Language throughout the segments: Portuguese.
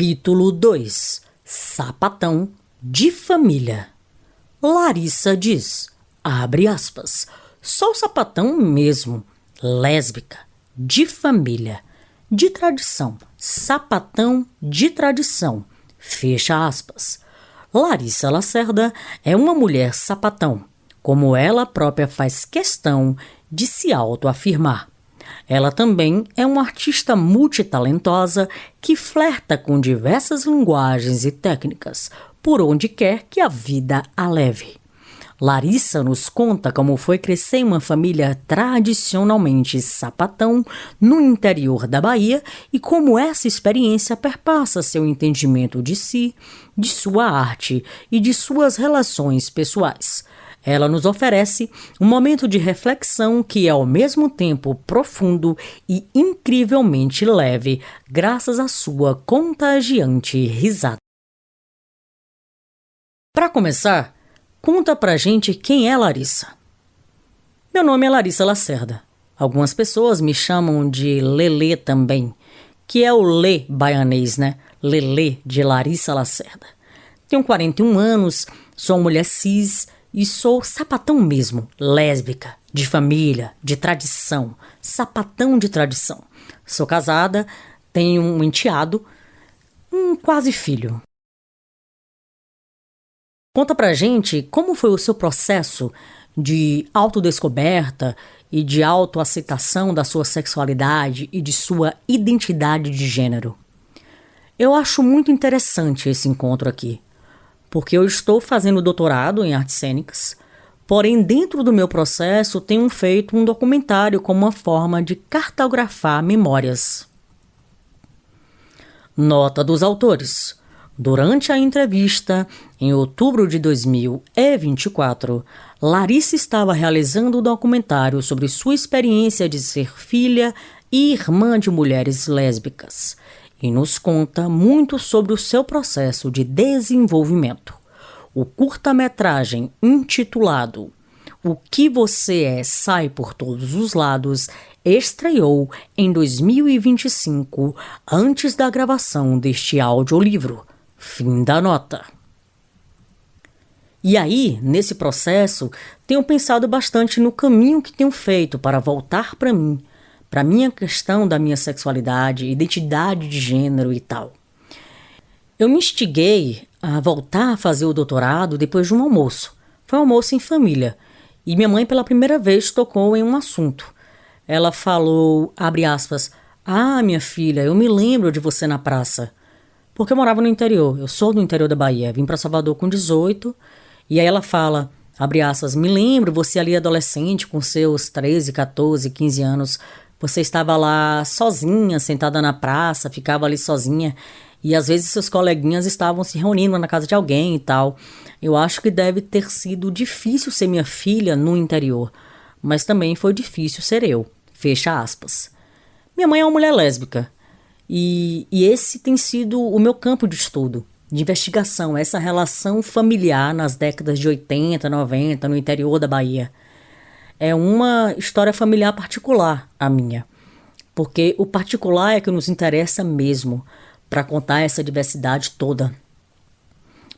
Capítulo 2 Sapatão de família. Larissa diz, abre aspas, sou sapatão mesmo, lésbica, de família, de tradição, sapatão de tradição, fecha aspas. Larissa Lacerda é uma mulher sapatão, como ela própria faz questão de se autoafirmar. Ela também é uma artista multitalentosa que flerta com diversas linguagens e técnicas, por onde quer que a vida a leve. Larissa nos conta como foi crescer em uma família tradicionalmente sapatão no interior da Bahia e como essa experiência perpassa seu entendimento de si, de sua arte e de suas relações pessoais. Ela nos oferece um momento de reflexão que é ao mesmo tempo profundo e incrivelmente leve, graças à sua contagiante risada. Para começar, conta pra gente quem é Larissa. Meu nome é Larissa Lacerda. Algumas pessoas me chamam de Lelê também, que é o Lê baianês, né? Lelê de Larissa Lacerda. Tenho 41 anos, sou uma mulher cis e sou sapatão mesmo, lésbica, de família, de tradição, sapatão de tradição. Sou casada, tenho um enteado, um quase filho. Conta pra gente como foi o seu processo de autodescoberta e de autoaceitação da sua sexualidade e de sua identidade de gênero. Eu acho muito interessante esse encontro aqui, porque eu estou fazendo doutorado em artes cênicas, porém dentro do meu processo tenho feito um documentário como uma forma de cartografar memórias. Nota dos autores. Durante a entrevista, em outubro de 2024, Larissa estava realizando um documentário sobre sua experiência de ser filha e irmã de mulheres lésbicas e nos conta muito sobre o seu processo de desenvolvimento. O curta-metragem intitulado O que você é sai por todos os lados estreou em 2025, antes da gravação deste audiolivro. Fim da nota. E aí, nesse processo, tenho pensado bastante no caminho que tenho feito para voltar para mim, para minha questão da minha sexualidade, identidade de gênero e tal. Eu me instiguei a voltar a fazer o doutorado depois de um almoço. Foi um almoço em família. E minha mãe pela primeira vez tocou em um assunto. Ela falou, abre aspas, minha filha, eu me lembro de você na praça. Porque eu morava no interior, eu sou do interior da Bahia, vim para Salvador com 18, e aí ela fala, abre aspas, me lembro você ali adolescente com seus 13, 14, 15 anos, você estava lá sozinha, sentada na praça, ficava ali sozinha, e às vezes seus coleguinhas estavam se reunindo na casa de alguém e tal. Eu acho que deve ter sido difícil ser minha filha no interior, mas também foi difícil ser eu, fecha aspas. Minha mãe é uma mulher lésbica, e esse tem sido o meu campo de estudo, de investigação, essa relação familiar nas décadas de 80, 90, no interior da Bahia. É uma história familiar particular, a minha, porque o particular é que nos interessa mesmo, para contar essa diversidade toda.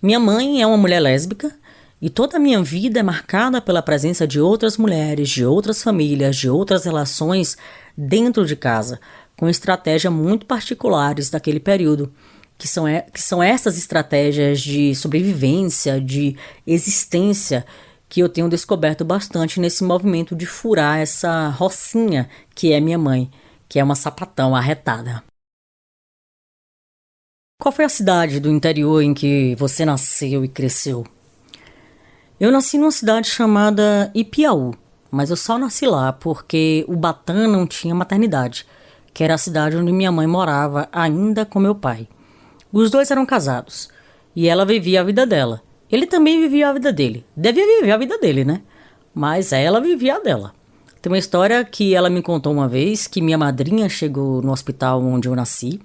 Minha mãe é uma mulher lésbica, e toda a minha vida é marcada pela presença de outras mulheres, de outras famílias, de outras relações dentro de casa, com estratégias muito particulares daquele período, que são essas estratégias de sobrevivência, de existência, que eu tenho descoberto bastante nesse movimento de furar essa rocinha que é minha mãe, que é uma sapatão arretada. Qual foi a cidade do interior em que você nasceu e cresceu? Eu nasci numa cidade chamada Ipiaú, mas eu só nasci lá porque Ubatã não tinha maternidade, que era a cidade onde minha mãe morava ainda com meu pai. Os dois eram casados, e ela vivia a vida dela. Ele também vivia a vida dele. Devia viver a vida dele, né? Mas ela vivia a dela. Tem uma história que ela me contou uma vez, que minha madrinha chegou no hospital onde eu nasci.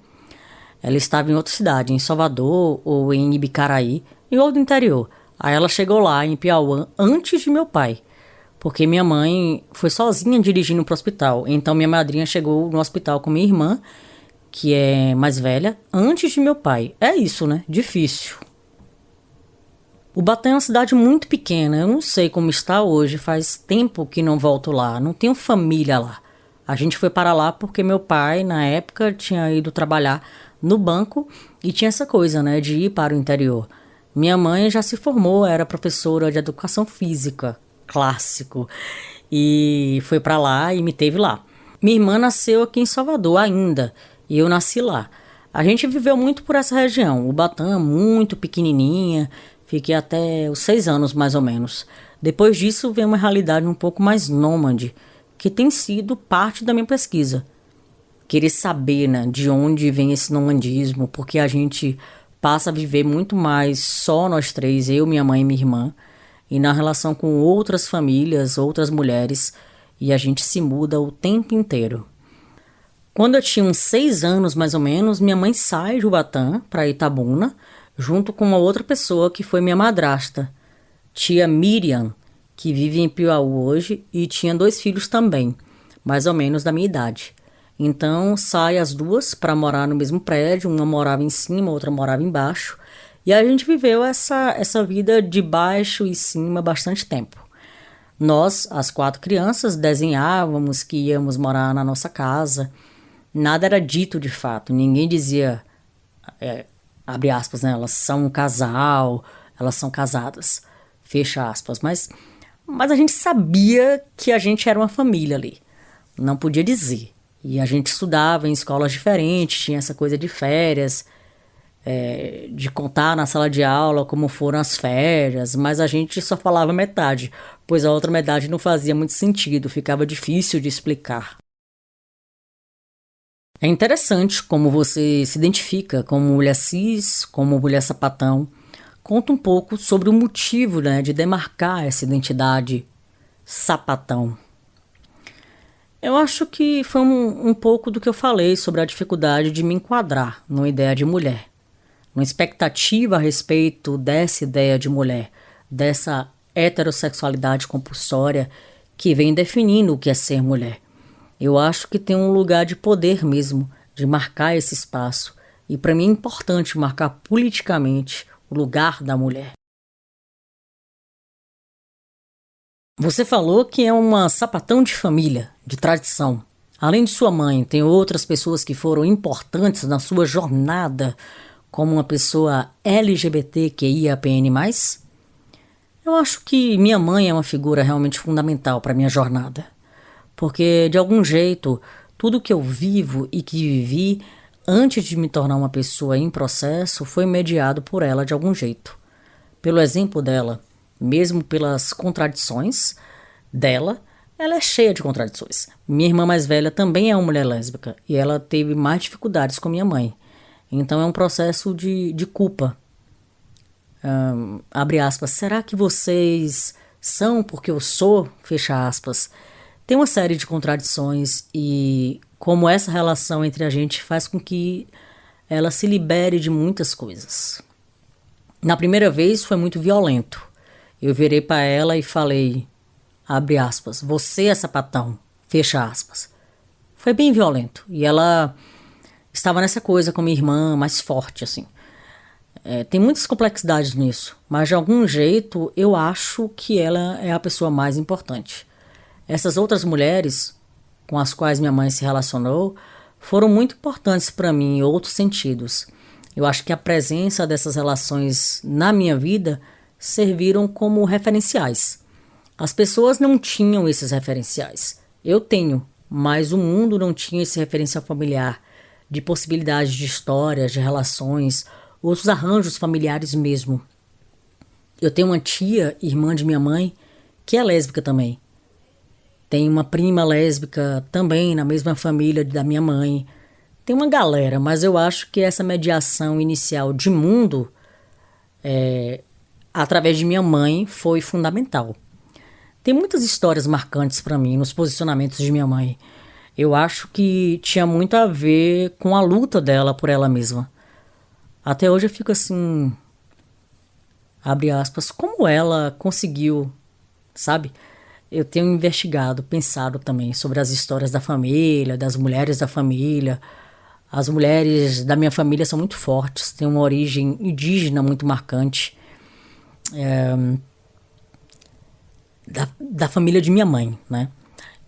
Ela estava em outra cidade, em Salvador ou em Ibicaraí, em outro interior. Aí ela chegou lá, em Piauí, antes de meu pai. Porque minha mãe foi sozinha dirigindo para o hospital. Então minha madrinha chegou no hospital com minha irmã, que é mais velha, antes de meu pai. É isso, né? Difícil. Ubatã é uma cidade muito pequena, eu não sei como está hoje, faz tempo que não volto lá, não tenho família lá. A gente foi para lá porque meu pai, na época, tinha ido trabalhar no banco e tinha essa coisa, né, de ir para o interior. Minha mãe já se formou, era professora de educação física, clássico, e foi para lá e me teve lá. Minha irmã nasceu aqui em Salvador ainda, e eu nasci lá. A gente viveu muito por essa região, Ubatã muito pequenininha, fiquei até os 6 anos mais ou menos. Depois disso veio uma realidade um pouco mais nômade, que tem sido parte da minha pesquisa. Querer saber, né, de onde vem esse nomadismo, porque a gente passa a viver muito mais só nós três, eu, minha mãe e minha irmã, e na relação com outras famílias, outras mulheres, e a gente se muda o tempo inteiro. Quando eu tinha uns 6 anos mais ou menos, minha mãe sai de Ubatã para Itabuna, junto com uma outra pessoa que foi minha madrasta, tia Miriam, que vive em Piauí hoje e tinha 2 filhos também, mais ou menos da minha idade. Então sai as duas para morar no mesmo prédio, uma morava em cima, outra morava embaixo, e a gente viveu essa vida de baixo e cima bastante tempo. Nós, as 4 crianças, desenhávamos que íamos morar na nossa casa. Nada era dito de fato, ninguém dizia, abre aspas, né, elas são um casal, elas são casadas, fecha aspas, mas a gente sabia que a gente era uma família ali, não podia dizer. E a gente estudava em escolas diferentes, tinha essa coisa de férias, de contar na sala de aula como foram as férias, mas a gente só falava metade, pois a outra metade não fazia muito sentido, ficava difícil de explicar. É interessante como você se identifica como mulher cis, como mulher sapatão. Conta um pouco sobre o motivo, né, de demarcar essa identidade sapatão. Eu acho que foi um pouco do que eu falei sobre a dificuldade de me enquadrar numa ideia de mulher. Uma expectativa a respeito dessa ideia de mulher, dessa heterossexualidade compulsória que vem definindo o que é ser mulher. Eu acho que tem um lugar de poder mesmo, de marcar esse espaço. E para mim é importante marcar politicamente o lugar da mulher. Você falou que é uma sapatão de família, de tradição. Além de sua mãe, tem outras pessoas que foram importantes na sua jornada como uma pessoa LGBTQIAPN+. Eu acho que minha mãe é uma figura realmente fundamental para minha jornada. Porque, de algum jeito, tudo que eu vivo e que vivi antes de me tornar uma pessoa em processo foi mediado por ela de algum jeito. Pelo exemplo dela, mesmo pelas contradições dela, ela é cheia de contradições. Minha irmã mais velha também é uma mulher lésbica e ela teve mais dificuldades com minha mãe. Então é um processo de culpa. Abre aspas, será que vocês são porque eu sou? Fecha aspas. Tem uma série de contradições e como essa relação entre a gente faz com que ela se libere de muitas coisas. Na primeira vez foi muito violento. Eu virei para ela e falei, abre aspas, você é sapatão, fecha aspas. Foi bem violento e ela estava nessa coisa com minha irmã mais forte, assim. Tem muitas complexidades nisso, mas de algum jeito eu acho que ela é a pessoa mais importante. Essas outras mulheres com as quais minha mãe se relacionou foram muito importantes para mim em outros sentidos. Eu acho que a presença dessas relações na minha vida serviram como referenciais. As pessoas não tinham esses referenciais. Eu tenho, mas o mundo não tinha esse referencial familiar, de possibilidades de histórias, de relações, outros arranjos familiares mesmo. Eu tenho uma tia, irmã de minha mãe, que é lésbica também. Tem uma prima lésbica também na mesma família da minha mãe. Tem uma galera, mas eu acho que essa mediação inicial de mundo, através de minha mãe, foi fundamental. Tem muitas histórias marcantes para mim nos posicionamentos de minha mãe. Eu acho que tinha muito a ver com a luta dela por ela mesma. Até hoje eu fico assim, abre aspas, como ela conseguiu, sabe? Eu tenho investigado, pensado também sobre as histórias da família, das mulheres da família, As mulheres da minha família são muito fortes, têm uma origem indígena muito marcante, da família de minha mãe, né?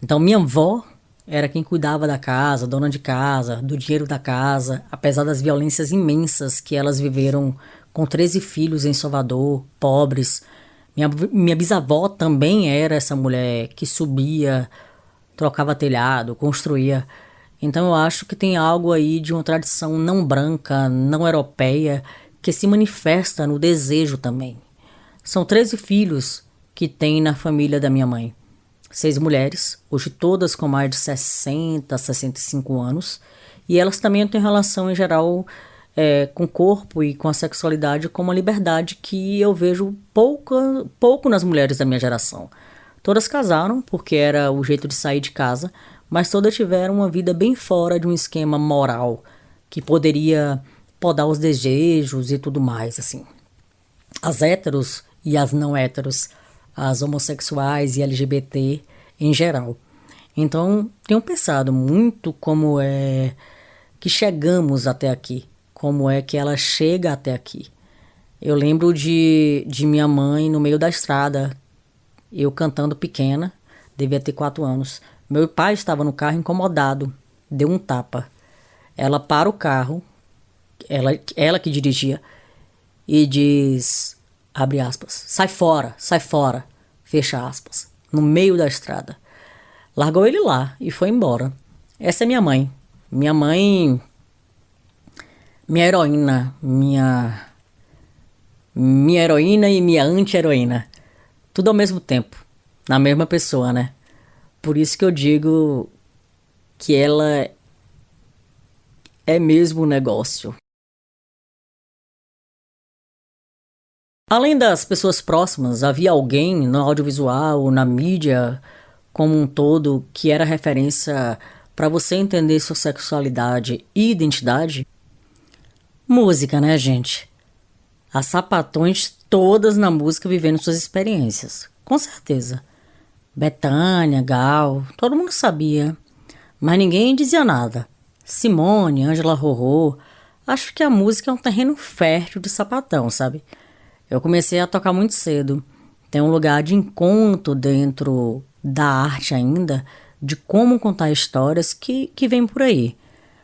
Então, minha avó era quem cuidava da casa, dona de casa, do dinheiro da casa, apesar das violências imensas que elas viveram com 13 filhos em Salvador, pobres. Minha bisavó também era essa mulher que subia, trocava telhado, construía. Então eu acho que tem algo aí de uma tradição não branca, não europeia, que se manifesta no desejo também. São 13 filhos que tem na família da minha mãe. 6 mulheres, hoje todas com mais de 60, 65 anos. E elas também têm relação, em geral, com o corpo e com a sexualidade, com uma liberdade que eu vejo pouco nas mulheres da minha geração. Todas casaram, porque era o jeito de sair de casa, mas todas tiveram uma vida bem fora de um esquema moral, que poderia podar os desejos e tudo mais, assim. As héteros e as não héteros, as homossexuais e LGBT em geral. Então, tenho pensado muito como é que chegamos até aqui, como é que ela chega até aqui. Eu lembro de minha mãe no meio da estrada, eu cantando pequena, devia ter 4 anos. Meu pai estava no carro incomodado, deu um tapa. Ela para o carro, ela que dirigia, e diz, abre aspas, sai fora, fecha aspas, no meio da estrada. Largou ele lá e foi embora. Essa é minha mãe. Minha mãe, minha heroína, minha heroína e minha anti-heroína. Tudo ao mesmo tempo, na mesma pessoa, né? Por isso que eu digo que ela é mesmo um negócio. Além das pessoas próximas, havia alguém no audiovisual, na mídia como um todo, que era referência para você entender sua sexualidade e identidade? Música, né, gente? As sapatões todas na música vivendo suas experiências, com certeza. Bethânia, Gal, todo mundo sabia, mas ninguém dizia nada. Simone, Ângela Rorô, acho que a música é um terreno fértil de sapatão, sabe? Eu comecei a tocar muito cedo. Tem um lugar de encontro dentro da arte ainda, de como contar histórias que vem por aí.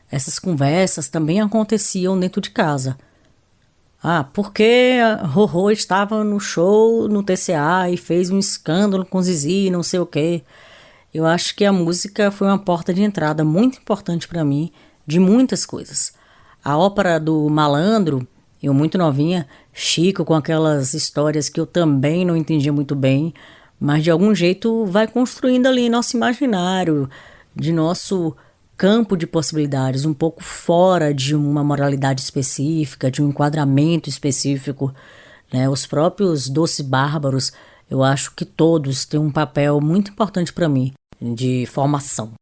Essas conversas também aconteciam dentro de casa. Ah, porque a Rorô estava no show no TCA e fez um escândalo com Zizi, não sei o quê. Eu acho que a música foi uma porta de entrada muito importante para mim de muitas coisas. A ópera do Malandro, eu muito novinha, Chico com aquelas histórias que eu também não entendia muito bem, mas de algum jeito vai construindo ali nosso imaginário, de nosso campo de possibilidades, um pouco fora de uma moralidade específica, de um enquadramento específico, né? Os próprios Doces Bárbaros, eu acho que todos têm um papel muito importante para mim, de formação.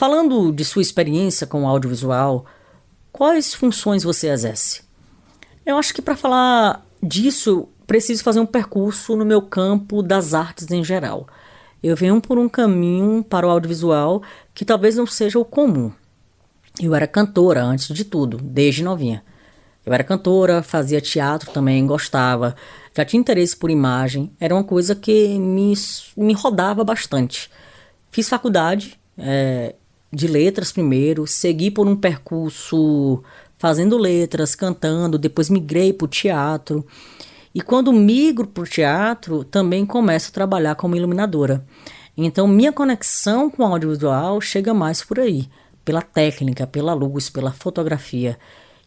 Falando de sua experiência com o audiovisual, quais funções você exerce? Eu acho que para falar disso, preciso fazer um percurso no meu campo das artes em geral. Eu venho por um caminho para o audiovisual que talvez não seja o comum. Eu era cantora antes de tudo, desde novinha. Eu era cantora, fazia teatro também, gostava, já tinha interesse por imagem, era uma coisa que me rodava bastante. Fiz faculdade de letras primeiro, segui por um percurso fazendo letras, cantando, depois migrei para o teatro. E quando migro para o teatro, também começo a trabalhar como iluminadora. Então, minha conexão com o audiovisual chega mais por aí, pela técnica, pela luz, pela fotografia.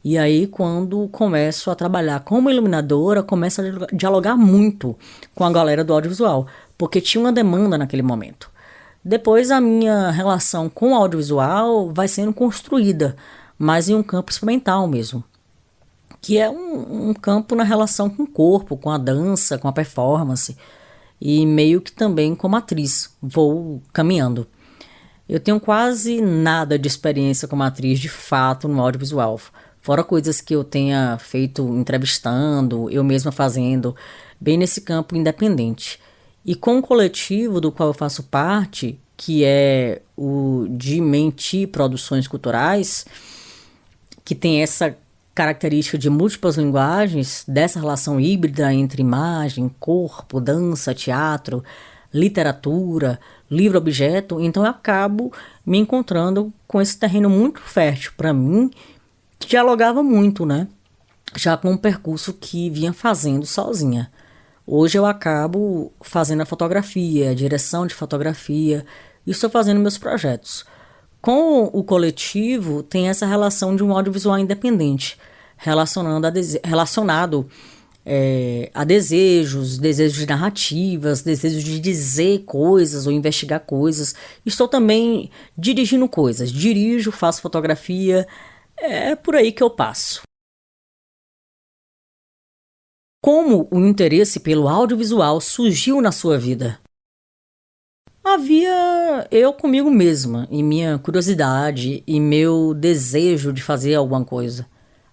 E aí, quando começo a trabalhar como iluminadora, começo a dialogar muito com a galera do audiovisual, porque tinha uma demanda naquele momento. Depois, a minha relação com o audiovisual vai sendo construída, mas em um campo experimental mesmo, que é um campo na relação com o corpo, com a dança, com a performance, e meio que também como atriz, vou caminhando. Eu tenho quase nada de experiência como atriz de fato no audiovisual, fora coisas que eu tenha feito entrevistando, eu mesma fazendo, bem nesse campo independente. E com o coletivo do qual eu faço parte, que é o Dimenti Produções Culturais, que tem essa característica de múltiplas linguagens, dessa relação híbrida entre imagem, corpo, dança, teatro, literatura, livro-objeto. Então eu acabo me encontrando com esse terreno muito fértil para mim, que dialogava muito, né? Já com um percurso que vinha fazendo sozinha. Hoje eu acabo fazendo a fotografia, a direção de fotografia, e estou fazendo meus projetos. Com o coletivo, tem essa relação de um audiovisual independente, relacionado a desejos de narrativas, desejos de dizer coisas ou investigar coisas. Estou também dirigindo coisas, dirijo, faço fotografia, é por aí que eu passo. Como o interesse pelo audiovisual surgiu na sua vida? Havia eu comigo mesma e minha curiosidade e meu desejo de fazer alguma coisa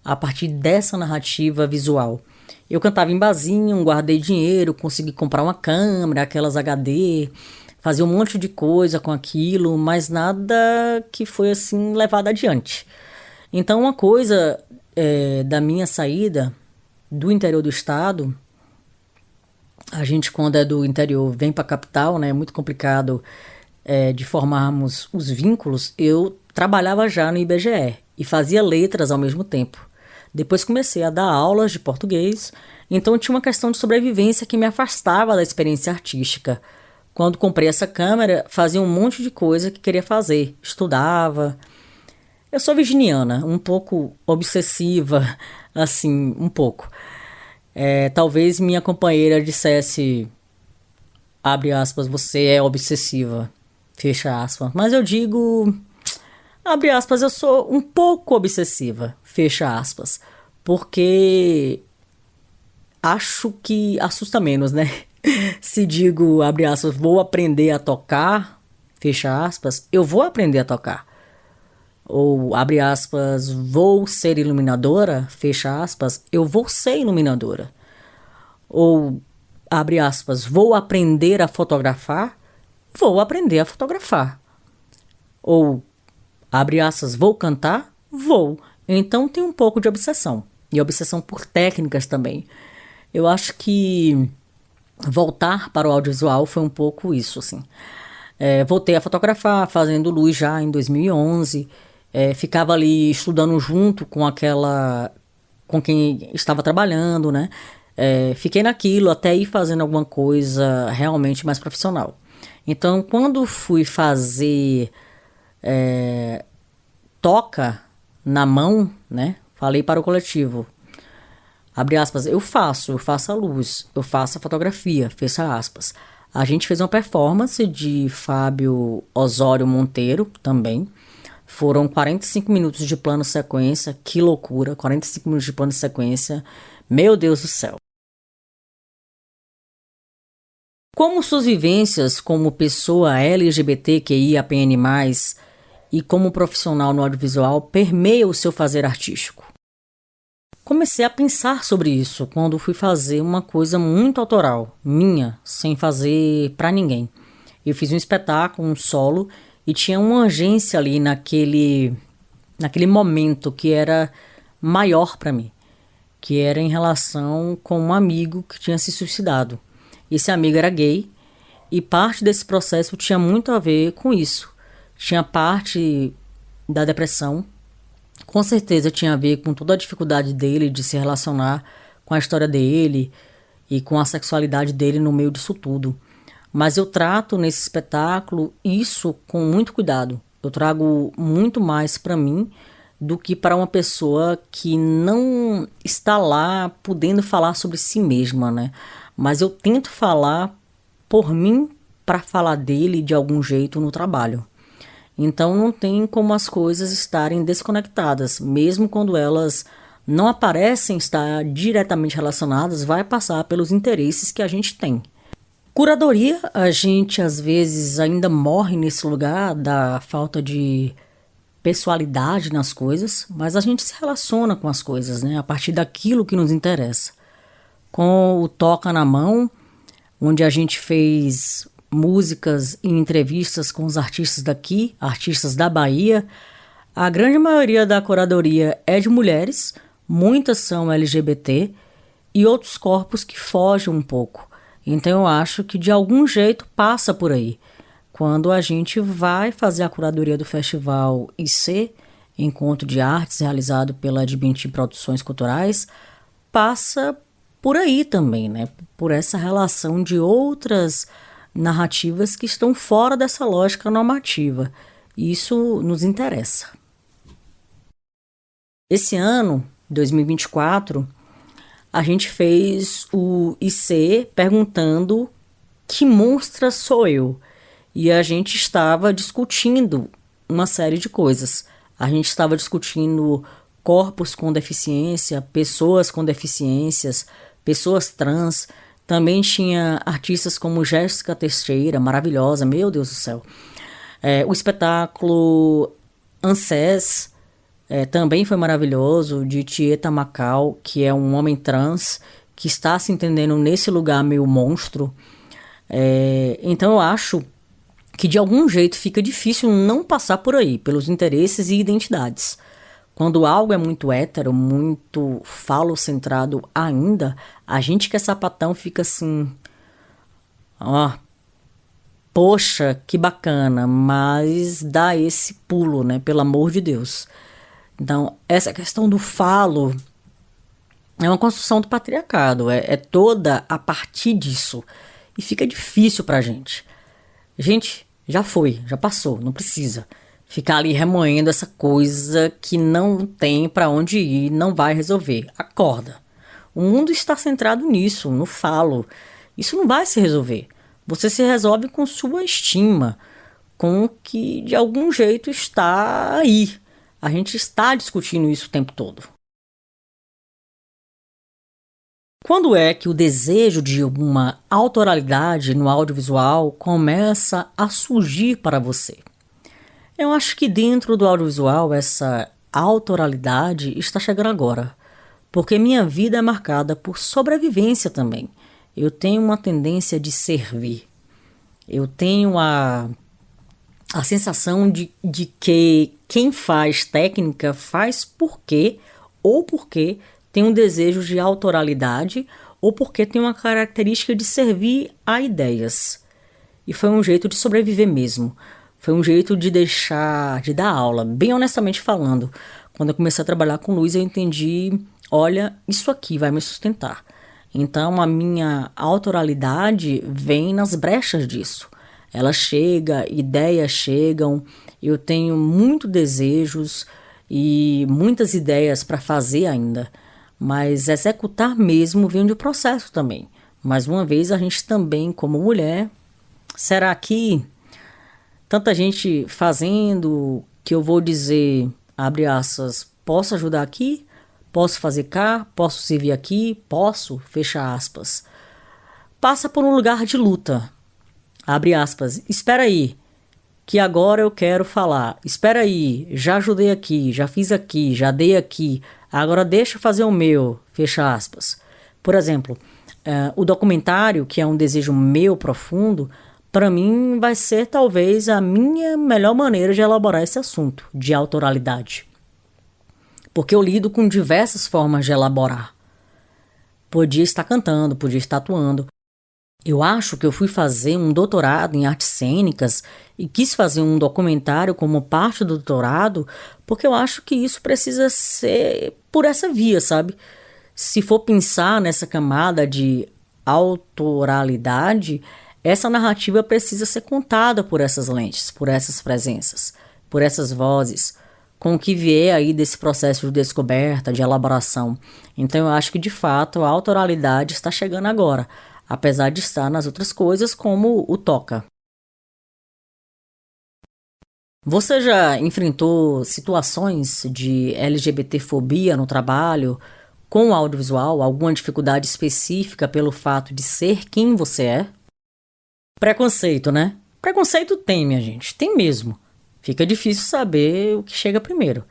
a partir dessa narrativa visual. Eu cantava em barzinho, guardei dinheiro, consegui comprar uma câmera, aquelas HD, fazia um monte de coisa com aquilo, mas nada que foi assim levado adiante. Então uma coisa da minha saída do interior do estado, a gente quando é do interior vem para a capital, né? É muito complicado de formarmos os vínculos. Eu trabalhava já no IBGE e fazia letras ao mesmo tempo. Depois comecei a dar aulas de português, então tinha uma questão de sobrevivência que me afastava da experiência artística. Quando comprei essa câmera, fazia um monte de coisa que queria fazer, estudava. Eu sou virginiana, um pouco obsessiva, assim, um pouco. Talvez minha companheira dissesse, abre aspas, você é obsessiva, fecha aspas. Mas eu digo, abre aspas, eu sou um pouco obsessiva, fecha aspas. Porque acho que assusta menos, né? Se digo, abre aspas, vou aprender a tocar, fecha aspas, eu vou aprender a tocar. Ou, abre aspas, vou ser iluminadora, fecha aspas, eu vou ser iluminadora. Ou, abre aspas, vou aprender a fotografar, vou aprender a fotografar. Ou, abre aspas, vou cantar, vou. Então tem um pouco de obsessão. E obsessão por técnicas também. Eu acho que voltar para o audiovisual foi um pouco isso, assim. Voltei a fotografar, fazendo luz já em 2011. Ficava ali estudando junto com quem estava trabalhando, né? Fiquei naquilo até ir fazendo alguma coisa realmente mais profissional. Então, quando fui fazer toca na mão, né? Falei para o coletivo, abre aspas, eu faço a luz, eu faço a fotografia, fecha aspas. A gente fez uma performance de Fábio Osório Monteiro também. Foram 45 minutos de plano sequência, que loucura, 45 minutos de plano sequência, meu Deus do céu. Como suas vivências como pessoa LGBTQIAPN+, e como profissional no audiovisual permeia o seu fazer artístico? Comecei a pensar sobre isso quando fui fazer uma coisa muito autoral, minha, sem fazer pra ninguém. Eu fiz um espetáculo, um solo, e tinha uma urgência ali naquele momento que era maior pra mim, que era em relação com um amigo que tinha se suicidado. Esse amigo era gay e parte desse processo tinha muito a ver com isso. Tinha parte da depressão, com certeza tinha a ver com toda a dificuldade dele de se relacionar com a história dele e com a sexualidade dele no meio disso tudo. Mas eu trato nesse espetáculo isso com muito cuidado. Eu trago muito mais para mim do que para uma pessoa que não está lá podendo falar sobre si mesma, né? Mas eu tento falar por mim para falar dele de algum jeito no trabalho. Então não tem como as coisas estarem desconectadas, mesmo quando elas não aparecem estar diretamente relacionadas, vai passar pelos interesses que a gente tem. Curadoria, a gente às vezes ainda morre nesse lugar da falta de pessoalidade nas coisas, mas a gente se relaciona com as coisas, né? A partir daquilo que nos interessa. Com o Toca na Mão, onde a gente fez músicas e entrevistas com os artistas daqui, artistas da Bahia, a grande maioria da curadoria é de mulheres, muitas são LGBT e outros corpos que fogem um pouco. Então eu acho que de algum jeito passa por aí. Quando a gente vai fazer a curadoria do Festival IC, Encontro de Artes, realizado pela Adbinti Produções Culturais, passa por aí também, né? Por essa relação de outras narrativas que estão fora dessa lógica normativa. Isso nos interessa. Esse ano, 2024, a gente fez o IC perguntando que monstra sou eu? E a gente estava discutindo uma série de coisas. A gente estava discutindo corpos com deficiência, pessoas com deficiências, pessoas trans. Também tinha artistas como Jéssica Teixeira, maravilhosa, meu Deus do céu. O espetáculo Ancés também foi maravilhoso, de Tieta Macau, que é um homem trans que está se entendendo nesse lugar meio monstro. Então eu acho que de algum jeito fica difícil não passar por aí, pelos interesses e identidades. Quando algo é muito hétero, muito falocentrado ainda, a gente que é sapatão fica assim... poxa, que bacana, mas dá esse pulo, né? Pelo amor de Deus. Então, essa questão do falo é uma construção do patriarcado, é toda a partir disso. E fica difícil pra gente. Gente, já foi, já passou, não precisa ficar ali remoendo essa coisa que não tem pra onde ir, não vai resolver. Acorda. O mundo está centrado nisso, no falo. Isso não vai se resolver. Você se resolve com sua estima, com o que de algum jeito está aí. A gente está discutindo isso o tempo todo. Quando é que o desejo de uma autoralidade no audiovisual começa a surgir para você? Eu acho que dentro do audiovisual essa autoralidade está chegando agora, porque minha vida é marcada por sobrevivência também. Eu tenho uma tendência de servir. Eu tenho a sensação de que quem faz técnica faz porque tem um desejo de autoralidade ou porque tem uma característica de servir a ideias. E foi um jeito de sobreviver mesmo. Foi um jeito de dar aula, bem honestamente falando. Quando eu comecei a trabalhar com luz, eu entendi, olha, isso aqui vai me sustentar. Então a minha autoralidade vem nas brechas disso. Ela chega, ideias chegam, eu tenho muitos desejos e muitas ideias para fazer ainda. Mas executar mesmo vem de um processo também. Mais uma vez, a gente também, como mulher, será que tanta gente fazendo que eu vou dizer, abre aspas, posso ajudar aqui? Posso fazer cá? Posso servir aqui? Posso? Fecha aspas. Passa por um lugar de luta. Abre aspas. Espera aí, que agora eu quero falar. Espera aí, já ajudei aqui, já fiz aqui, já dei aqui. Agora deixa eu fazer o meu. Fecha aspas. Por exemplo, o documentário, que é um desejo meu profundo, para mim vai ser talvez a minha melhor maneira de elaborar esse assunto de autoralidade. Porque eu lido com diversas formas de elaborar. Podia estar cantando, podia estar atuando. Eu acho que eu fui fazer um doutorado em artes cênicas e quis fazer um documentário como parte do doutorado porque eu acho que isso precisa ser por essa via, sabe? Se for pensar nessa camada de autoralidade, essa narrativa precisa ser contada por essas lentes, por essas presenças, por essas vozes, com o que vier aí desse processo de descoberta, de elaboração. Então eu acho que de fato a autoralidade está chegando agora, apesar de estar nas outras coisas como o toca. Você já enfrentou situações de LGBTfobia no trabalho, com o audiovisual, alguma dificuldade específica pelo fato de ser quem você é? Preconceito, né? Preconceito tem, minha gente, tem mesmo. Fica difícil saber o que chega primeiro.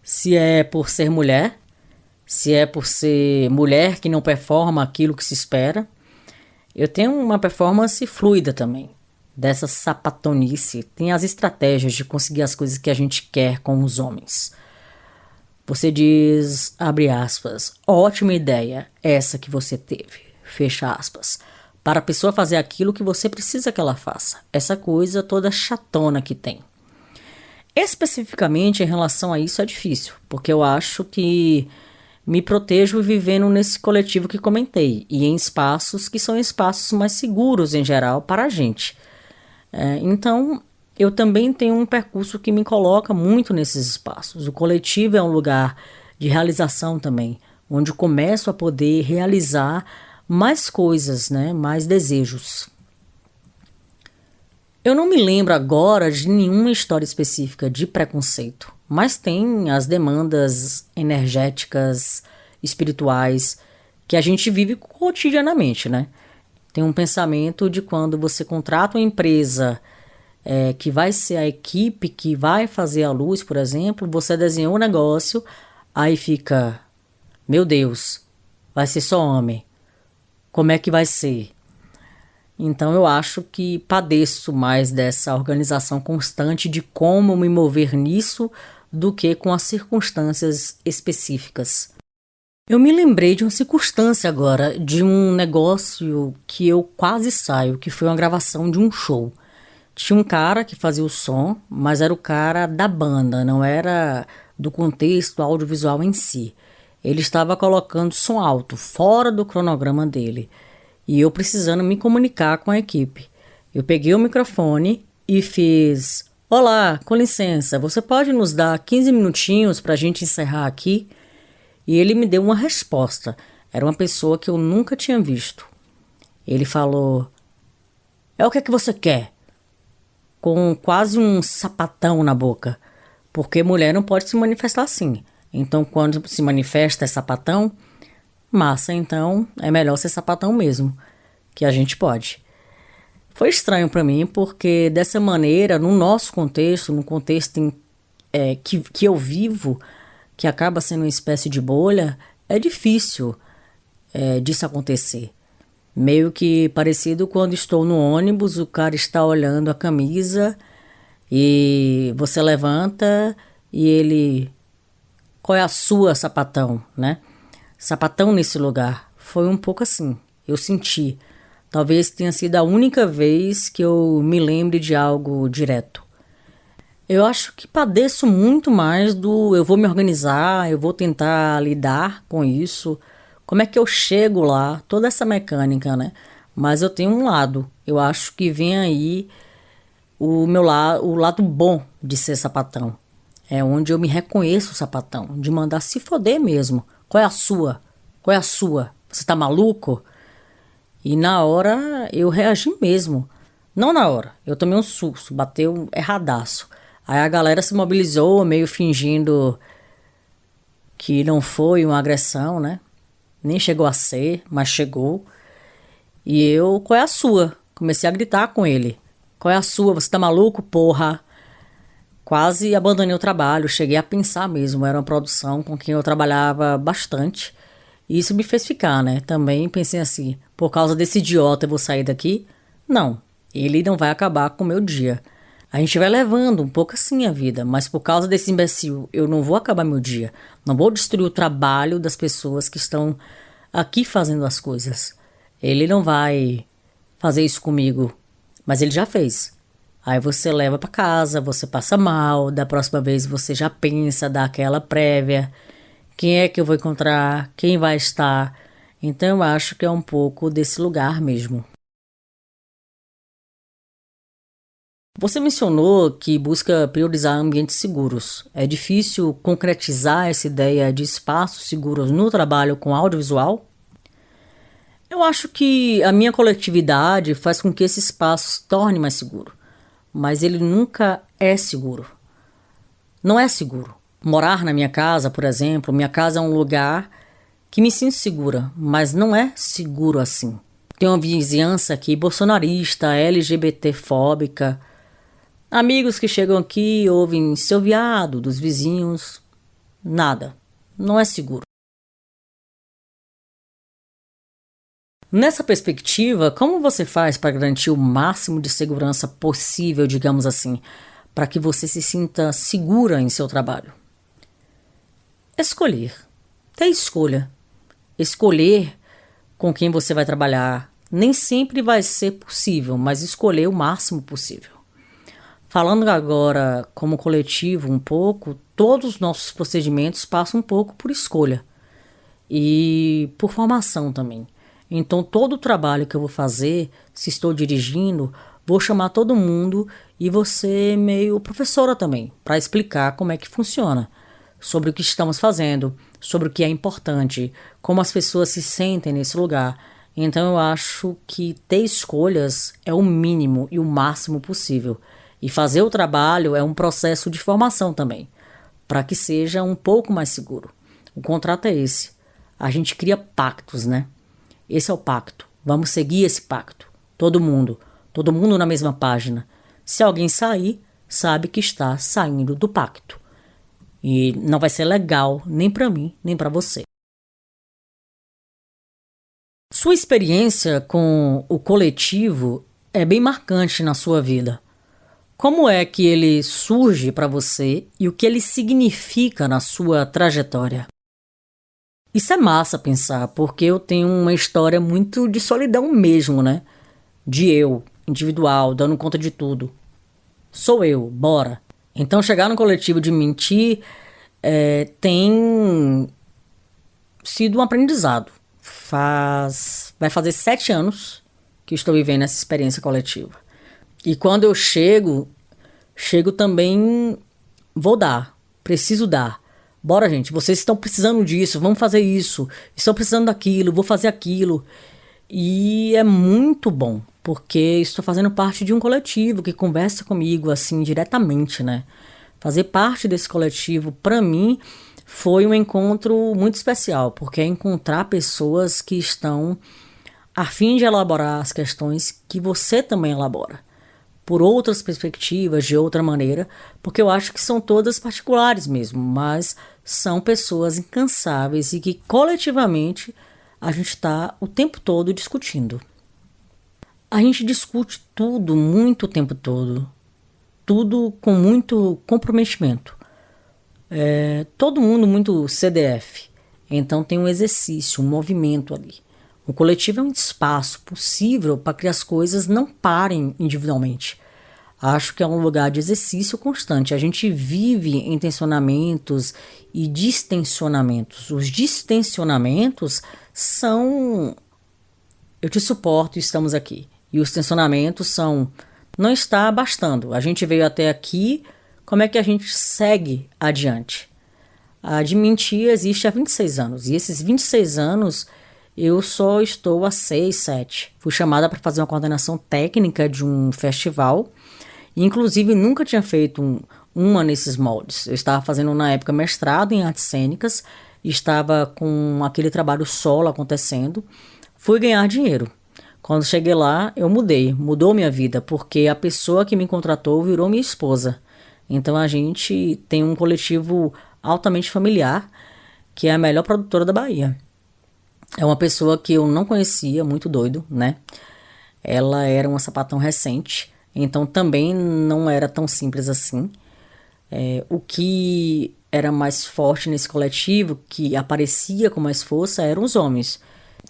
Se é por ser mulher, se é por ser mulher que não performa aquilo que se espera. Eu tenho uma performance fluida também. Dessa sapatonice, tem as estratégias de conseguir as coisas que a gente quer com os homens. Você diz, abre aspas, ótima ideia, essa que você teve, fecha aspas, para a pessoa fazer aquilo que você precisa que ela faça, essa coisa toda chatona que tem. Especificamente em relação a isso é difícil, porque eu acho que me protejo vivendo nesse coletivo que comentei e em espaços que são espaços mais seguros em geral para a gente. Então, eu também tenho um percurso que me coloca muito nesses espaços. O coletivo é um lugar de realização também, onde eu começo a poder realizar mais coisas, né? Mais desejos. Eu não me lembro agora de nenhuma história específica de preconceito, mas tem as demandas energéticas, espirituais, que a gente vive cotidianamente, né? Tem um pensamento de quando você contrata uma empresa que vai ser a equipe que vai fazer a luz, por exemplo, você desenhou um negócio, aí fica, meu Deus, vai ser só homem, como é que vai ser? Então eu acho que padeço mais dessa organização constante de como me mover nisso do que com as circunstâncias específicas. Eu me lembrei de uma circunstância agora, de um negócio que eu quase saio, que foi uma gravação de um show. Tinha um cara que fazia o som, mas era o cara da banda, não era do contexto audiovisual em si. Ele estava colocando som alto, fora do cronograma dele. E eu precisando me comunicar com a equipe. Eu peguei o microfone e fiz: Olá, com licença, você pode nos dar 15 minutinhos para a gente encerrar aqui? E ele me deu uma resposta. Era uma pessoa que eu nunca tinha visto. Ele falou: É o que é que você quer? Com quase um sapatão na boca. Porque mulher não pode se manifestar assim. Então, quando se manifesta é sapatão, massa, então é melhor ser sapatão mesmo, que a gente pode. Foi estranho pra mim, porque dessa maneira, no nosso contexto, no contexto que eu vivo, que acaba sendo uma espécie de bolha, é difícil disso acontecer. Meio que parecido quando estou no ônibus, o cara está olhando a camisa e você levanta e ele... Qual é a sua, sapatão, né? Sapatão nesse lugar. Foi um pouco assim. Eu senti. Talvez tenha sido a única vez que eu me lembre de algo direto. Eu acho que padeço muito mais do eu vou me organizar, eu vou tentar lidar com isso. Como é que eu chego lá? Toda essa mecânica, né? Mas eu tenho um lado. Eu acho que vem aí o lado bom de ser sapatão. É onde eu me reconheço sapatão, de mandar se foder mesmo. Qual é a sua? Qual é a sua? Você tá maluco? E na hora eu reagi mesmo. Não na hora, eu tomei um susto, bateu erradaço. Aí a galera se mobilizou, meio fingindo que não foi uma agressão, né? Nem chegou a ser, mas chegou. E eu, qual é a sua? Comecei a gritar com ele. Qual é a sua? Você tá maluco, porra? Quase abandonei o trabalho, cheguei a pensar mesmo, era uma produção com quem eu trabalhava bastante. E isso me fez ficar, né? Também pensei assim, por causa desse idiota eu vou sair daqui? Não, ele não vai acabar com o meu dia. A gente vai levando um pouco assim a vida, mas por causa desse imbecil eu não vou acabar meu dia. Não vou destruir o trabalho das pessoas que estão aqui fazendo as coisas. Ele não vai fazer isso comigo, mas ele já fez. Aí você leva pra casa, você passa mal, da próxima vez você já pensa, dá aquela prévia. Quem é que eu vou encontrar? Quem vai estar? Então eu acho que é um pouco desse lugar mesmo. Você mencionou que busca priorizar ambientes seguros. É difícil concretizar essa ideia de espaços seguros no trabalho com audiovisual? Eu acho que a minha coletividade faz com que esse espaço se torne mais seguro, mas ele nunca é seguro. Não é seguro. Morar na minha casa, por exemplo, minha casa é um lugar que me sinto segura, mas não é seguro assim. Tem uma vizinhança aqui bolsonarista, LGBT-fóbica, amigos que chegam aqui e ouvem seu viado dos vizinhos. Nada. Não é seguro. Nessa perspectiva, como você faz para garantir o máximo de segurança possível, digamos assim, para que você se sinta segura em seu trabalho? Escolher. Ter escolha. Escolher com quem você vai trabalhar nem sempre vai ser possível, mas escolher o máximo possível. Falando agora como coletivo um pouco, todos os nossos procedimentos passam um pouco por escolha e por formação também. Então todo o trabalho que eu vou fazer, se estou dirigindo, vou chamar todo mundo e você meio professora também, para explicar como é que funciona, sobre o que estamos fazendo, sobre o que é importante, como as pessoas se sentem nesse lugar. Então eu acho que ter escolhas é o mínimo e o máximo possível. E fazer o trabalho é um processo de formação também, para que seja um pouco mais seguro. O contrato é esse. A gente cria pactos, né? Esse é o pacto. Vamos seguir esse pacto. Todo mundo na mesma página. Se alguém sair, sabe que está saindo do pacto. E não vai ser legal nem para mim, nem para você. Sua experiência com o coletivo é bem marcante na sua vida. Como é que ele surge para você e o que ele significa na sua trajetória? Isso é massa pensar, porque eu tenho uma história muito de solidão mesmo, né? De eu, individual, dando conta de tudo. Sou eu, bora. Então chegar no coletivo de mentir tem sido um aprendizado. Vai fazer 7 anos que estou vivendo essa experiência coletiva. E quando eu chego também, preciso dar. Bora, gente, vocês estão precisando disso, vamos fazer isso. Estão precisando daquilo, vou fazer aquilo. E é muito bom, porque estou fazendo parte de um coletivo que conversa comigo assim diretamente, né? Fazer parte desse coletivo, para mim, foi um encontro muito especial, porque é encontrar pessoas que estão a fim de elaborar as questões que você também elabora, por outras perspectivas, de outra maneira, porque eu acho que são todas particulares mesmo, mas são pessoas incansáveis e que coletivamente a gente está o tempo todo discutindo. A gente discute tudo muito o tempo todo, tudo com muito comprometimento. Todo mundo muito CDF, então tem um exercício, um movimento ali. O coletivo é um espaço possível para que as coisas não parem individualmente. Acho que é um lugar de exercício constante. A gente vive em tensionamentos e distensionamentos. Os distensionamentos são: eu te suporto e estamos aqui. E os tensionamentos são: não está bastando. A gente veio até aqui, como é que a gente segue adiante? A de mentir existe há 26 anos. E esses 26 anos eu só estou há 6, 7. Fui chamada para fazer uma coordenação técnica de um festival. Inclusive, nunca tinha feito uma nesses moldes. Eu estava fazendo, na época, mestrado em artes cênicas. Estava com aquele trabalho solo acontecendo. Fui ganhar dinheiro. Quando cheguei lá, eu mudou minha vida, porque a pessoa que me contratou virou minha esposa. Então a gente tem um coletivo altamente familiar, que é a melhor produtora da Bahia. É uma pessoa que eu não conhecia, muito doido, né? Ela era uma sapatão recente, então também não era tão simples assim. O que era mais forte nesse coletivo, que aparecia com mais força, eram os homens.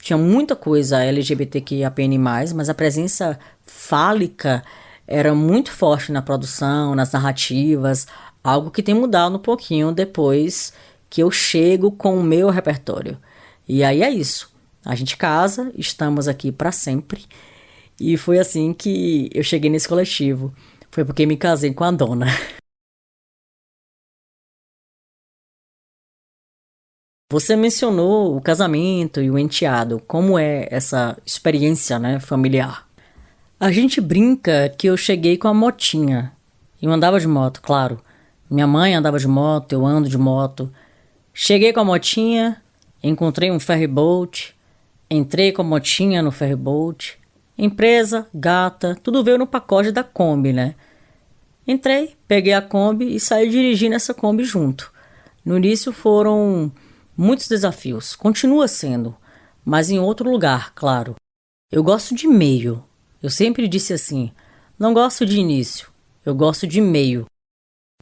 Tinha muita coisa LGBTQIAPN+, mas a presença fálica era muito forte na produção, nas narrativas, algo que tem mudado um pouquinho depois que eu chego com o meu repertório. E aí é isso. A gente casa, estamos aqui para sempre. E foi assim que eu cheguei nesse coletivo. Foi porque me casei com a dona. Você mencionou o casamento e o enteado. Como é essa experiência, né, familiar? A gente brinca que eu cheguei com a motinha. Eu andava de moto, claro. Minha mãe andava de moto, eu ando de moto. Cheguei com a motinha, encontrei um ferryboat, entrei com a motinha no ferryboat. Empresa, gata, tudo veio no pacote da Kombi, né? Entrei, peguei a Kombi e saí dirigindo essa Kombi junto. No início foram muitos desafios, continua sendo, mas em outro lugar, claro. Eu gosto de meio. Eu sempre disse assim: não gosto de início, eu gosto de meio.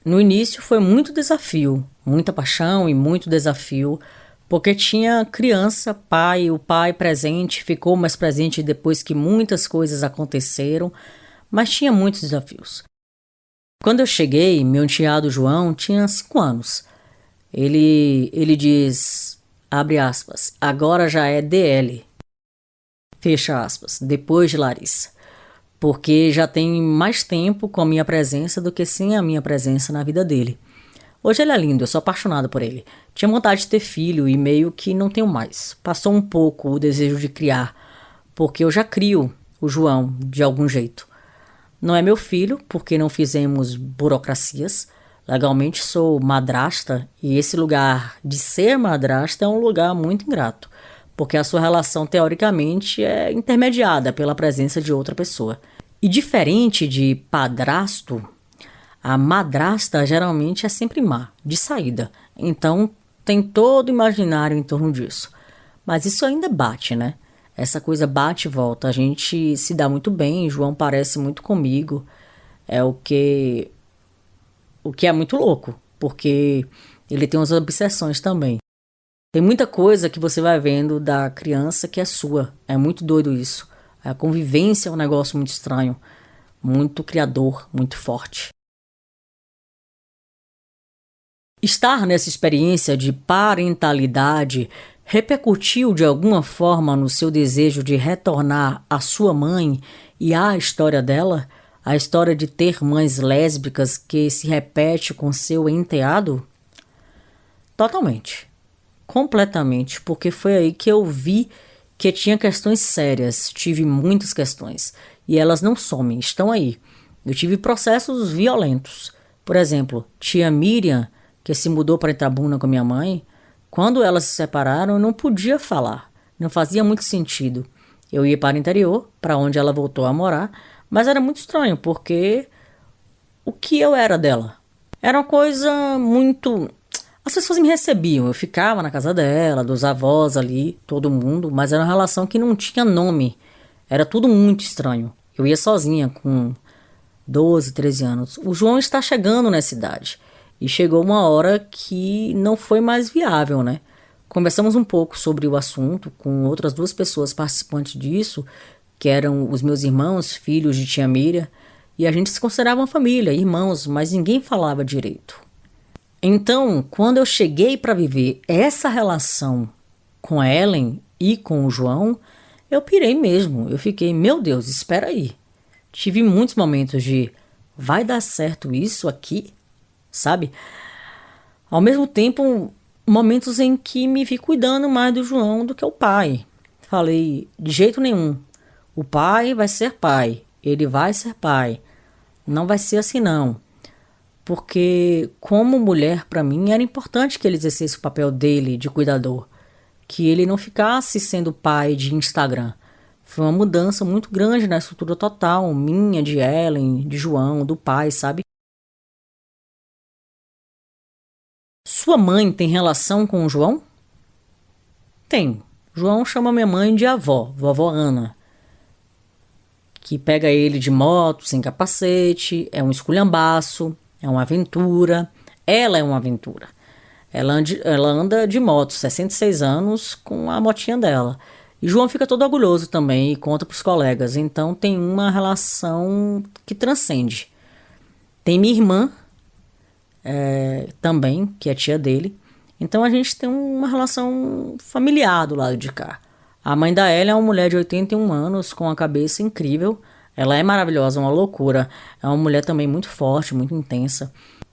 No início foi muito desafio, muita paixão e muito desafio, porque tinha criança, pai, o pai presente, ficou mais presente depois que muitas coisas aconteceram, mas tinha muitos desafios. Quando eu cheguei, meu enteado João tinha 5 anos. Ele diz, abre aspas, agora já é DL, fecha aspas, depois de Larissa. Porque já tem mais tempo com a minha presença do que sem a minha presença na vida dele. Hoje ele é lindo, eu sou apaixonado por ele. Tinha vontade de ter filho e meio que não tenho mais. Passou um pouco o desejo de criar, porque eu já crio o João de algum jeito. Não é meu filho, porque não fizemos burocracias. Legalmente sou madrasta e esse lugar de ser madrasta é um lugar muito ingrato, porque a sua relação teoricamente é intermediada pela presença de outra pessoa. E diferente de padrasto, a madrasta geralmente é sempre má, de saída. Então tem todo o imaginário em torno disso. Mas isso ainda bate, né? Essa coisa bate e volta. A gente se dá muito bem, João parece muito comigo. É o que é muito louco, porque ele tem umas obsessões também. Tem muita coisa que você vai vendo da criança que é sua. É muito doido isso. A convivência é um negócio muito estranho, muito criador, muito forte. Estar nessa experiência de parentalidade repercutiu de alguma forma no seu desejo de retornar à sua mãe e à história dela? A história de ter mães lésbicas que se repete com seu enteado? Totalmente. Completamente, porque foi aí que eu vi que tinha questões sérias, tive muitas questões, e elas não somem, estão aí. Eu tive processos violentos. Por exemplo, tia Miriam, que se mudou para Itabuna com minha mãe, quando elas se separaram eu não podia falar, não fazia muito sentido. Eu ia para o interior, para onde ela voltou a morar, mas era muito estranho, porque o que eu era dela? Era uma coisa muito. As pessoas me recebiam, eu ficava na casa dela, dos avós ali, todo mundo, mas era uma relação que não tinha nome. Era tudo muito estranho. Eu ia sozinha com 12, 13 anos. O João está chegando nessa idade. E chegou uma hora que não foi mais viável, né? Conversamos um pouco sobre o assunto com outras 2 pessoas participantes disso, que eram os meus irmãos, filhos de tia Miriam, e a gente se considerava uma família, irmãos, mas ninguém falava direito. Então, quando eu cheguei para viver essa relação com a Ellen e com o João, eu pirei mesmo. Eu fiquei, meu Deus, espera aí. Tive muitos momentos de, vai dar certo isso aqui? Sabe? Ao mesmo tempo, momentos em que me vi cuidando mais do João do que o pai. Falei, de jeito nenhum. O pai vai ser pai. Ele vai ser pai. Não vai ser assim, não. Porque, como mulher, para mim, era importante que ele exercesse o papel dele de cuidador. Que ele não ficasse sendo pai de Instagram. Foi uma mudança muito grande na estrutura total, minha, de Ellen, de João, do pai, sabe? Sua mãe tem relação com o João? Tem. João chama minha mãe de avó, vovó Ana. Que pega ele de moto, sem capacete, é um esculhambaço, é uma aventura. Ela é uma aventura. Ela anda de moto, 66 anos, com a motinha dela. E João fica todo orgulhoso também e conta pros colegas. Então tem uma relação que transcende. Tem minha irmã, também, que é tia dele. Então a gente tem uma relação familiar do lado de cá. A mãe da Ellen é uma mulher de 81 anos, com a cabeça incrível. Ela é maravilhosa, uma loucura. É uma mulher também muito forte, muito intensa.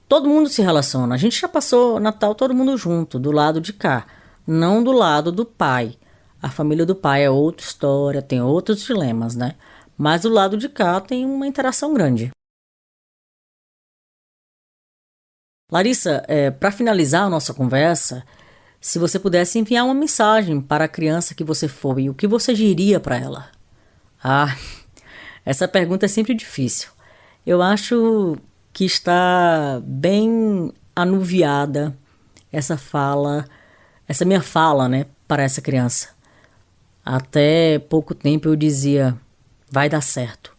Todo mundo se relaciona. A gente já passou Natal todo mundo junto, do lado de cá. Não do lado do pai. A família do pai é outra história, tem outros dilemas, né? Mas do lado de cá tem uma interação grande. Larissa, para finalizar a nossa conversa, se você pudesse enviar uma mensagem para a criança que você foi, o que você diria para ela? Ah, essa pergunta é sempre difícil. Eu acho que está bem anuviada essa minha fala, né, para essa criança. Até pouco tempo eu dizia, vai dar certo.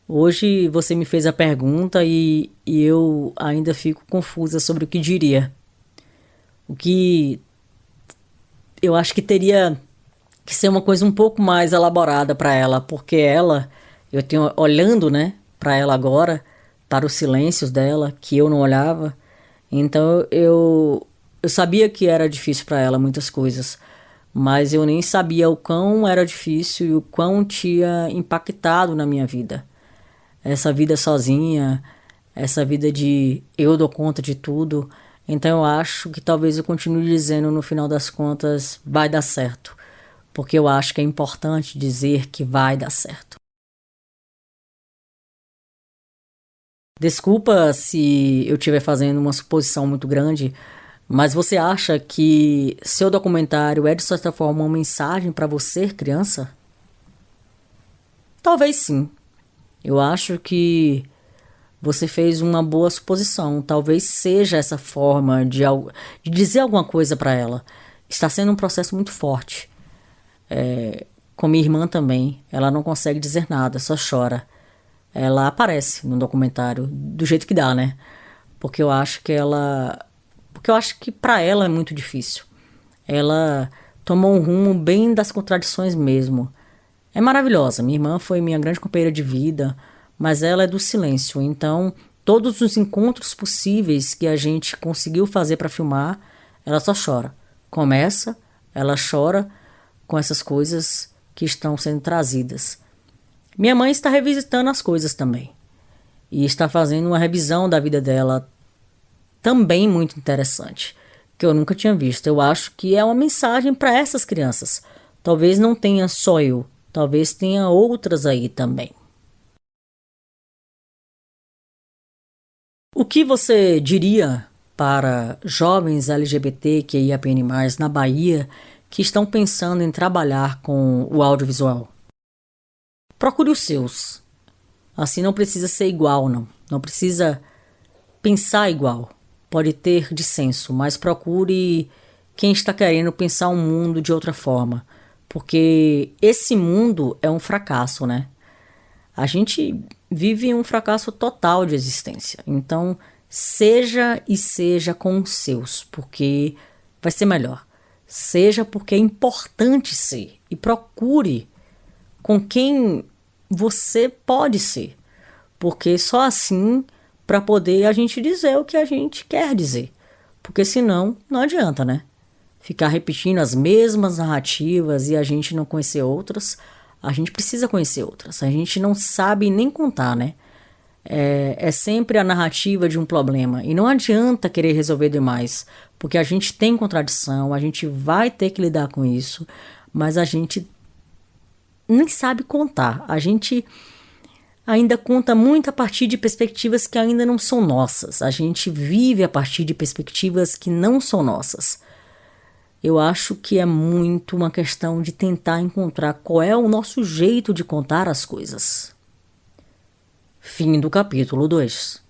Hoje você me fez a pergunta e eu ainda fico confusa sobre o que diria. O que eu acho que teria que ser uma coisa um pouco mais elaborada para ela, porque ela, eu tenho olhando, né, para ela agora, para os silêncios dela que eu não olhava. Então eu sabia que era difícil para ela muitas coisas, mas eu nem sabia o quão era difícil e o quão tinha impactado na minha vida. Essa vida sozinha, essa vida de eu dou conta de tudo. Então eu acho que talvez eu continue dizendo no final das contas vai dar certo, porque eu acho que é importante dizer que vai dar certo. Desculpa se eu estiver fazendo uma suposição muito grande, mas você acha que seu documentário é de certa forma uma mensagem para você, criança? Talvez sim. Eu acho que você fez uma boa suposição. Talvez seja essa forma de dizer alguma coisa para ela. Está sendo um processo muito forte. Com minha irmã também. Ela não consegue dizer nada, só chora. Ela aparece no documentário do jeito que dá, né? Porque eu acho que ela. Porque eu acho que para ela é muito difícil. Ela tomou um rumo bem das contradições mesmo. É maravilhosa. Minha irmã foi minha grande companheira de vida, mas ela é do silêncio. Então, todos os encontros possíveis que a gente conseguiu fazer para filmar, ela só chora. Começa, ela chora com essas coisas que estão sendo trazidas. Minha mãe está revisitando as coisas também. E está fazendo uma revisão da vida dela também muito interessante, que eu nunca tinha visto. Eu acho que é uma mensagem para essas crianças. Talvez não tenha só eu, talvez tenha outras aí também. O que você diria para jovens LGBTQIAPN+, na Bahia que estão pensando em trabalhar com o audiovisual? Procure os seus. Assim não precisa ser igual, não. Não precisa pensar igual. Pode ter dissenso, mas procure quem está querendo pensar um mundo de outra forma. Porque esse mundo é um fracasso, né? A gente vive um fracasso total de existência. Então, seja com os seus, porque vai ser melhor. Seja porque é importante ser. E procure com quem você pode ser. Porque só assim para poder a gente dizer o que a gente quer dizer. Porque senão não adianta, né? Ficar repetindo as mesmas narrativas e a gente não conhecer outras. A gente precisa conhecer outras. A gente não sabe nem contar, né? É sempre a narrativa de um problema. E não adianta querer resolver demais. Porque a gente tem contradição, a gente vai ter que lidar com isso. Mas a gente nem sabe contar. A gente ainda conta muito a partir de perspectivas que ainda não são nossas. A gente vive a partir de perspectivas que não são nossas. Eu acho que é muito uma questão de tentar encontrar qual é o nosso jeito de contar as coisas. Fim do capítulo 2.